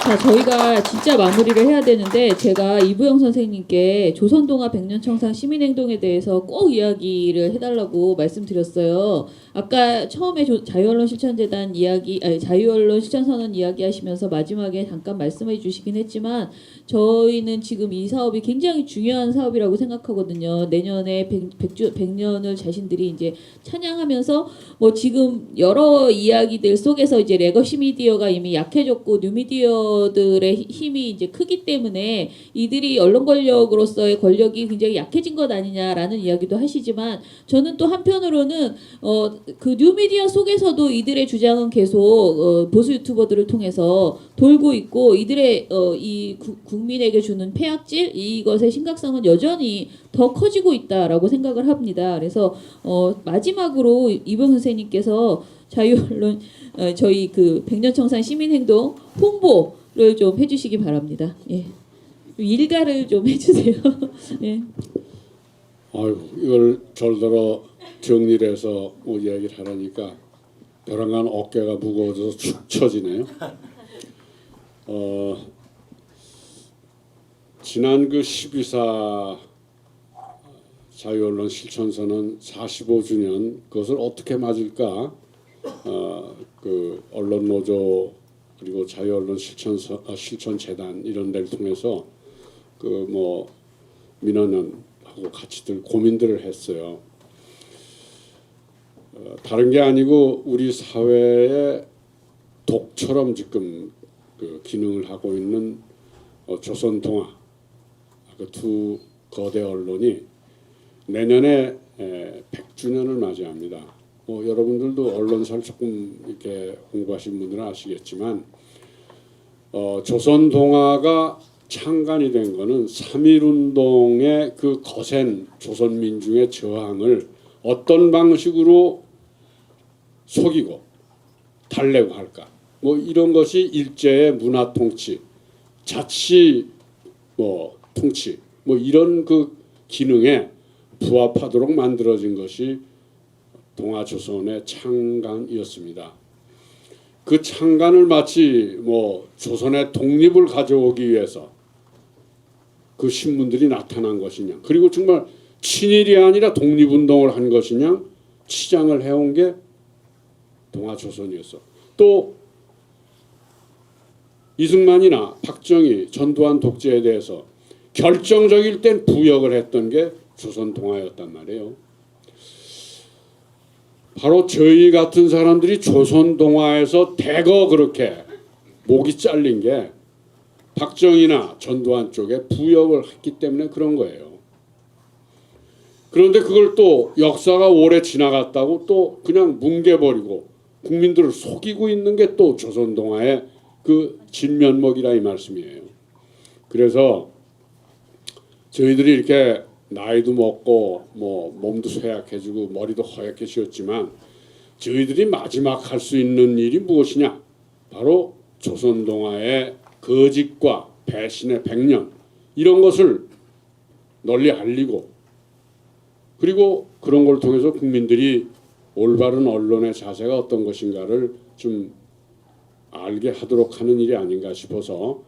자, 저희가 진짜 마무리를 해야 되는데 제가 이부영 선생님께 조선동화 백년청산 시민행동에 대해서 꼭 이야기를 해달라고 말씀드렸어요. 아까 처음에 자유언론 실천재단 이야기, 아니, 자유언론 실천선언 이야기하시면서 마지막에 잠깐 말씀해 주시긴 했지만 저희는 지금 이 사업이 굉장히 중요한 사업이라고 생각하거든요. 내년에 100년을 자신들이 이제 찬양하면서 뭐 지금 여러 이야기들 속에서 이제 레거시 미디어가 이미 약해졌고 뉴미디어들의 힘이 이제 크기 때문에 이들이 언론 권력으로서의 권력이 굉장히 약해진 것 아니냐라는 이야기도 하시지만 저는 또 한편으로는 그 뉴미디어 속에서도 이들의 주장은 계속 보수 유튜버들을 통해서 돌고 있고 이들의 이 국민에게 주는 폐악질 이것의 심각성은 여전히 더 커지고 있다라고 생각을 합니다. 그래서 마지막으로 이병 선생님께서 자유언론 저희 그 백년청산 시민행동 홍보를 좀 해주시기 바랍니다. 예. 일가를 좀 해주세요. 예. 아유 이걸 절더러 정리를 해서 뭐 이야기를 하라니까 벼랑간 어깨가 무거워져서 축 처지네요. 지난 그 12.4 자유언론 실천선언 45주년 그것을 어떻게 맞을까? 그 언론노조 그리고 자유언론 실천재단 이런 데를 통해서 그 뭐 민원연하고 같이들 고민들을 했어요. 다른 게 아니고 우리 사회의 독처럼 지금 그 기능을 하고 있는 조선동아 그 두 거대 언론이 내년에 100주년을 맞이합니다. 뭐 여러분들도 언론사를 조금 이렇게 공부하신 분들은 아시겠지만 조선동아가 창간이 된 거는 3.1운동의 그 거센 조선민중의 저항을 어떤 방식으로 속이고 달래고 할까 뭐 이런 것이 일제의 문화 통치, 자치 뭐 통치 뭐 이런 그 기능에 부합하도록 만들어진 것이 동아조선의 창간이었습니다. 그 창간을 마치 뭐 조선의 독립을 가져오기 위해서 그 신문들이 나타난 것이냐 그리고 정말 친일이 아니라 독립운동을 한 것이냐 치장을 해온 게 동아조선이었어. 또 이승만이나 박정희, 전두환 독재에 대해서 결정적일 땐 부역을 했던 게 조선동아였단 말이에요. 바로 저희 같은 사람들이 조선동아에서 대거 그렇게 목이 잘린 게 박정희나 전두환 쪽에 부역을 했기 때문에 그런 거예요. 그런데 그걸 또 역사가 오래 지나갔다고 또 그냥 뭉개버리고 국민들을 속이고 있는 게 또 조선동아의 그 진면목이라 이 말씀이에요. 그래서 저희들이 이렇게 나이도 먹고 뭐 몸도 쇠약해지고 머리도 허옇게 지었지만 저희들이 마지막 할 수 있는 일이 무엇이냐? 바로 조선동아의 거짓과 배신의 100년 이런 것을 널리 알리고 그리고 그런 걸 통해서 국민들이 올바른 언론의 자세가 어떤 것인가를 좀 알게 하도록 하는 일이 아닌가 싶어서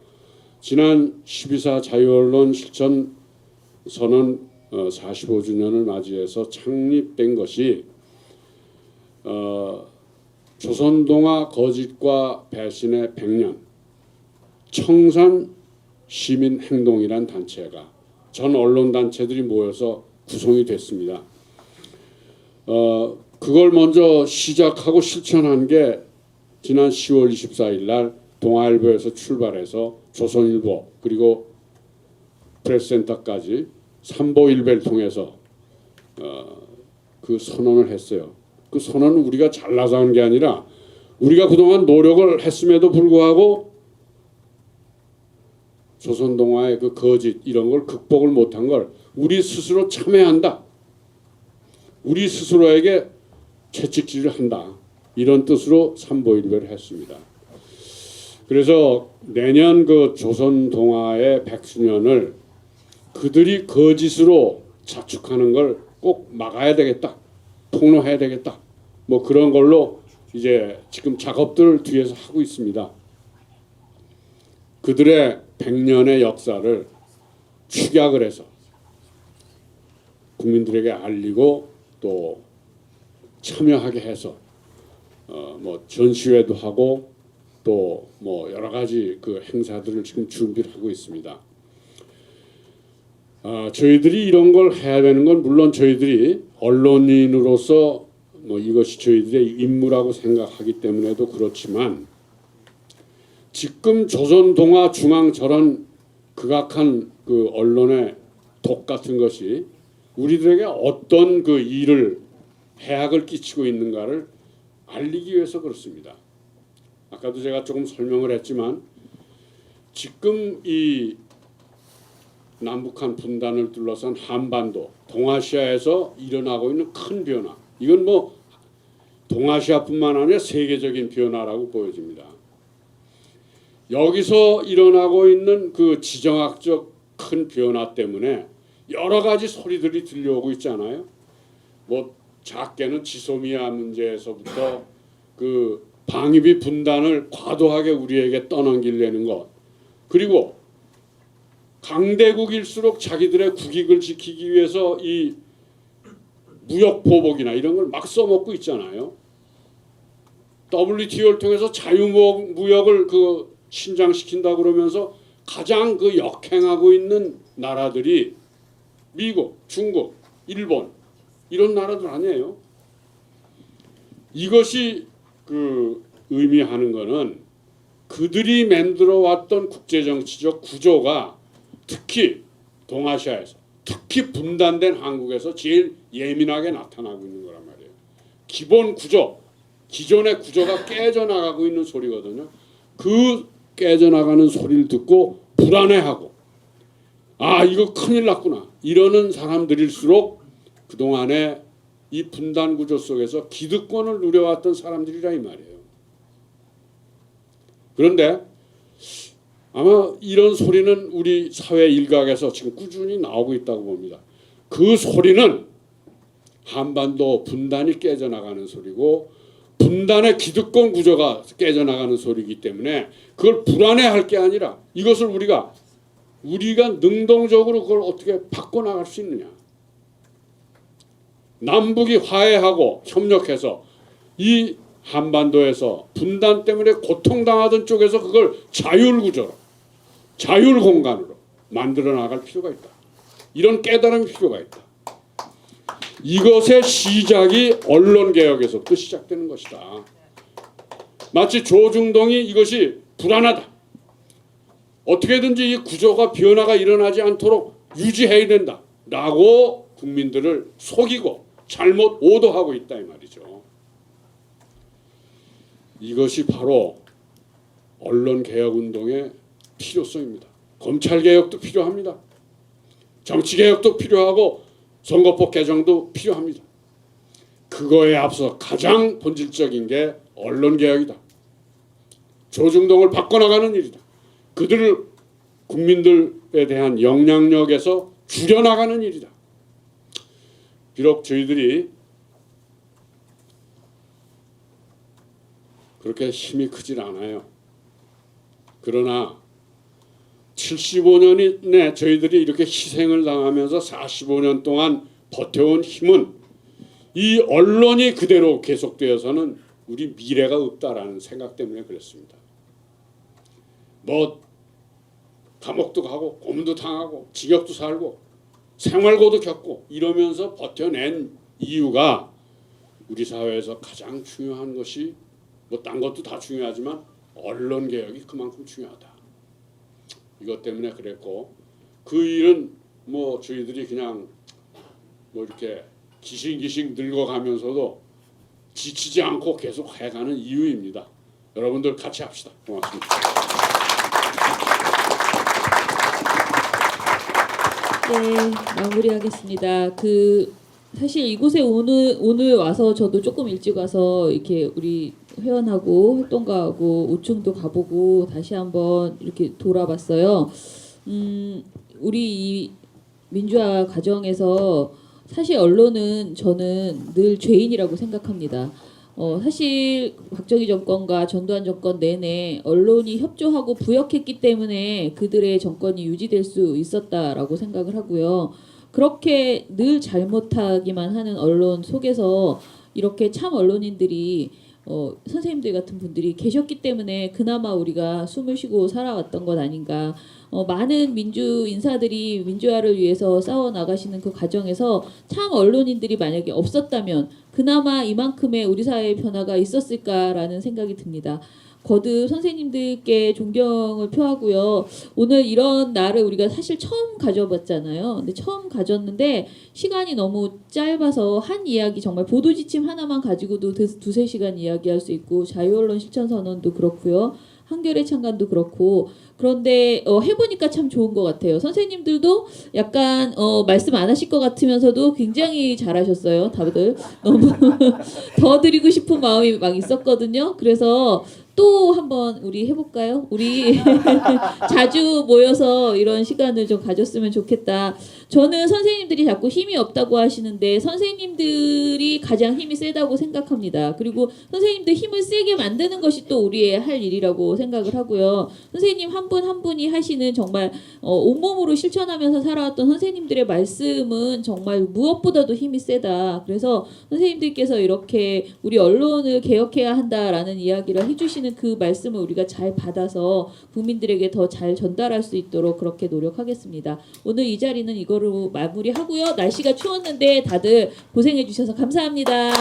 지난 12.4 자유언론 실천 선언 45주년을 맞이해서 창립된 것이 조선동아 거짓과 배신의 100년 청산 시민행동이란 단체가 전 언론단체들이 모여서 구성이 됐습니다. 그걸 먼저 시작하고 실천한 게 지난 10월 24일 날 동아일보에서 출발해서 조선일보 그리고 프레스센터까지 삼보일배를 통해서 그 선언을 했어요. 그 선언은 우리가 잘나서 한 게 아니라 우리가 그동안 노력을 했음에도 불구하고 조선동아의 그 거짓 이런 걸 극복을 못한 걸 우리 스스로 참회한다. 우리 스스로에게 채찍질을 한다. 이런 뜻으로 삼보일배를 했습니다. 그래서 내년 그 조선동아의 100주년을 그들이 거짓으로 자축하는 걸 꼭 막아야 되겠다. 폭로해야 되겠다. 뭐 그런 걸로 이제 지금 작업들을 뒤에서 하고 있습니다. 그들의 100년의 역사를 축약을 해서 국민들에게 알리고 또 참여하게 해서 뭐 전시회도 하고 또 뭐 여러 가지 그 행사들을 지금 준비를 하고 있습니다. 저희들이 이런 걸 해야 되는 건 물론 저희들이 언론인으로서 뭐 이것이 저희들의 임무라고 생각하기 때문에도 그렇지만 지금 조선동아 중앙 저런 극악한 그 언론의 독 같은 것이 우리들에게 어떤 그 일을 해악을 끼치고 있는가를 알리기 위해서 그렇습니다. 아까도 제가 조금 설명을 했지만 지금 이 남북한 분단을 둘러싼 한반도, 동아시아에서 일어나고 있는 큰 변화. 이건 뭐 동아시아뿐만 아니라 세계적인 변화라고 보여집니다. 여기서 일어나고 있는 그 지정학적 큰 변화 때문에 여러 가지 소리들이 들려오고 있잖아요. 뭐 작게는 지소미아 문제에서부터 그 방위비 분단을 과도하게 우리에게 떠넘기려는 것. 그리고 강대국일수록 자기들의 국익을 지키기 위해서 이 무역 보복이나 이런 걸 막 써먹고 있잖아요. WTO를 통해서 자유무역을 그 신장시킨다 그러면서 가장 그 역행하고 있는 나라들이 미국, 중국, 일본 이런 나라들 아니에요. 이것이 그 의미하는 거는 그들이 만들어 왔던 국제정치적 구조가 특히 동아시아에서 특히 분단된 한국에서 제일 예민하게 나타나고 있는 거란 말이에요. 기본 구조, 기존의 구조가 깨져나가고 있는 소리거든요. 그 깨져나가는 소리를 듣고 불안해하고 아 이거 큰일 났구나 이러는 사람들일수록 그동안에 이 분단 구조 속에서 기득권을 누려왔던 사람들이라 이 말이에요. 그런데 아마 이런 소리는 우리 사회 일각에서 지금 꾸준히 나오고 있다고 봅니다. 그 소리는 한반도 분단이 깨져나가는 소리고 분단의 기득권 구조가 깨져나가는 소리이기 때문에 그걸 불안해할 게 아니라 이것을 우리가 능동적으로 그걸 어떻게 바꿔나갈 수 있느냐. 남북이 화해하고 협력해서 이 한반도에서 분단 때문에 고통당하던 쪽에서 그걸 자율구조로 자율공간으로 만들어 나갈 필요가 있다. 이런 깨달음이 필요가 있다. 이것의 시작이 언론개혁에서부터 시작되는 것이다. 마치 조중동이 이것이 불안하다. 어떻게든지 이 구조가 변화가 일어나지 않도록 유지해야 된다. 라고 국민들을 속이고 잘못 오도하고 있다 이 말이죠. 이것이 바로 언론개혁운동의 필요성입니다. 검찰개혁도 필요합니다. 정치개혁도 필요하고 선거법 개정도 필요합니다. 그거에 앞서 가장 본질적인 게 언론개혁이다. 조중동을 바꿔나가는 일이다. 그들을 국민들에 대한 영향력에서 줄여나가는 일이다. 비록 저희들이 그렇게 힘이 크질 않아요. 그러나 75년에 저희들이 이렇게 희생을 당하면서 45년 동안 버텨온 힘은 이 언론이 그대로 계속되어서는 우리 미래가 없다라는 생각 때문에 그랬습니다. 뭐 감옥도 가고 고문도 당하고 징역도 살고 생활고도 겪고 이러면서 버텨낸 이유가 우리 사회에서 가장 중요한 것이 뭐 딴 것도 다 중요하지만 언론 개혁이 그만큼 중요하다. 이것 때문에 그랬고 그 일은 뭐 저희들이 그냥 뭐 이렇게 기싱기싱 늙어가면서도 지치지 않고 계속 해가는 이유입니다. 여러분들 같이 합시다. 고맙습니다. 네, 마무리하겠습니다. 사실 이곳에 오늘 와서 저도 조금 일찍 와서 이렇게 우리 회원하고 활동가하고 5층도 가보고 다시 한번 이렇게 돌아봤어요. 우리 이 민주화 과정에서 사실 언론은 저는 늘 죄인이라고 생각합니다. 사실 박정희 정권과 전두환 정권 내내 언론이 협조하고 부역했기 때문에 그들의 정권이 유지될 수 있었다라고 생각을 하고요. 그렇게 늘 잘못하기만 하는 언론 속에서 이렇게 참 언론인들이 선생님들 같은 분들이 계셨기 때문에 그나마 우리가 숨을 쉬고 살아왔던 것 아닌가. 많은 민주 인사들이 민주화를 위해서 싸워 나가시는 그 과정에서 참 언론인들이 만약에 없었다면 그나마 이만큼의 우리 사회의 변화가 있었을까라는 생각이 듭니다. 거듭 선생님들께 존경을 표하고요. 오늘 이런 날을 우리가 사실 처음 가져봤잖아요. 근데 처음 가졌는데 시간이 너무 짧아서 한 이야기 정말 보도지침 하나만 가지고도 두세 시간 이야기할 수 있고 자유언론 실천선언도 그렇고요. 한겨레 창간도 그렇고 그런데 해보니까 참 좋은 것 같아요. 선생님들도 약간 말씀 안 하실 것 같으면서도 굉장히 잘하셨어요. 다들 너무 더 드리고 싶은 마음이 막 있었거든요. 그래서 또 한번 우리 해볼까요? 우리 자주 모여서 이런 시간을 좀 가졌으면 좋겠다. 저는 선생님들이 자꾸 힘이 없다고 하시는데 선생님들이 가장 힘이 세다고 생각합니다. 그리고 선생님들 힘을 세게 만드는 것이 또 우리의 할 일이라고 생각을 하고요. 선생님 한 분 한 분이 하시는 정말 온몸으로 실천하면서 살아왔던 선생님들의 말씀은 정말 무엇보다도 힘이 세다. 그래서 선생님들께서 이렇게 우리 언론을 개혁해야 한다라는 이야기를 해주시는 그 말씀을 우리가 잘 받아서 국민들에게 더 잘 전달할 수 있도록 그렇게 노력하겠습니다. 오늘 이 자리는 이거로 마무리하고요. 날씨가 추웠는데 다들 고생해 주셔서 감사합니다.